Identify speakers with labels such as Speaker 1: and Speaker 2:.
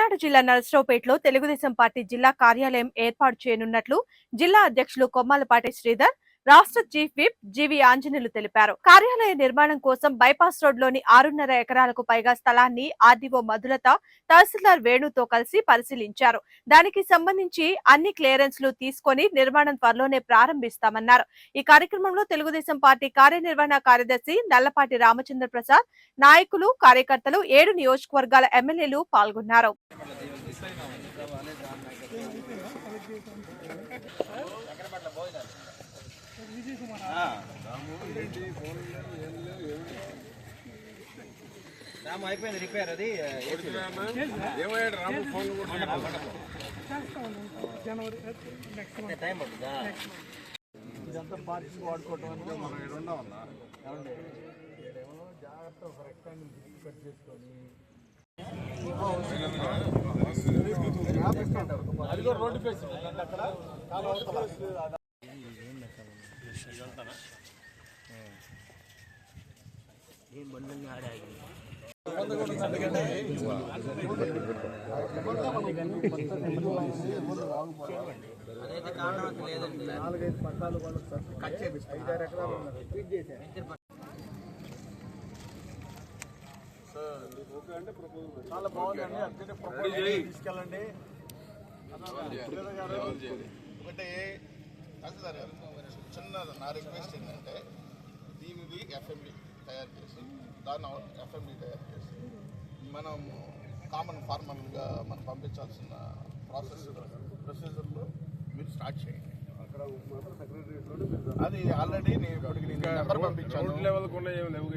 Speaker 1: పల్నాడు జిల్లా నరసరావుపేటలో తెలుగుదేశం పార్టీ జిల్లా కార్యాలయం ఏర్పాటు చేయనున్నట్లు జిల్లా అధ్యక్షులు కొమ్మాలపాటి శ్రీధర్, రాష్ట్ర చీఫ్ విప్ జీవి ఆంజనేయులు తెలిపారు. కార్యాలయ నిర్మాణం కోసం బైపాస్ రోడ్లోని 6.5 ఎకరాలకు పైగా స్థలాన్ని ఆర్డీఓ మధులత, తహసీల్దార్ వేణుతో కలిసి పరిశీలించారు. దానికి సంబంధించి అన్ని క్లియరెన్స్లు తీసుకొని నిర్మాణం త్వరలోనే ప్రారంభిస్తామన్నారు. ఈ కార్యక్రమంలో తెలుగుదేశం పార్టీ కార్యనిర్వహణ కార్యదర్శి నల్లపాటి రామచంద్ర ప్రసాద్, నాయకులు, కార్యకర్తలు, 7 నియోజకవర్గాల ఎమ్మెల్యేలు పాల్గొన్నారు.
Speaker 2: రాము అయిపోయింది రిపేర్ అది టైం పడుతుందా?
Speaker 3: ఇదంతా పార్టీకి వాడుకోవటం అంటే మనం ఏడున్నా ఉన్నా ఏమంటే ఏడేమో జాగ్రత్త ఒక రెక్టాంగిల్ కట్ చేసుకొని అదిగో రోడ్డు ఫేస్ అక్కడ ఏం బండి ఆడాయి
Speaker 2: అదైతే కారణం లేదండి.
Speaker 3: 4-5 పట్టాలు వాళ్ళు కట్ చేపిస్తాయి. 5-6 ఎకరాలు ఉన్నారు ఫీడ్ చేశారు. చాలా బాగుందండి. అర్జెంట్ ప్రపోజల్ తీసుకెళ్ళండి.
Speaker 4: ఒకటే చిన్న నా రిక్వెస్ట్ ఏంటంటే దీనిది ఎఫ్ఎండి తయారు చేసి ఎఫ్ఎండి తయారు చేసి మనం కామన్ ఫార్మల్గా మనం పంపించాల్సిన ప్రొసీజర్లో మీరు స్టార్ట్ చేయండి.
Speaker 3: అక్కడ మాత్రం సెక్రటరీ
Speaker 4: అది ఆల్రెడీ నేను ఇప్పటికి నెంబర్ పంపించాను.
Speaker 3: లెవెల్ కూడా ఏమి లేవు.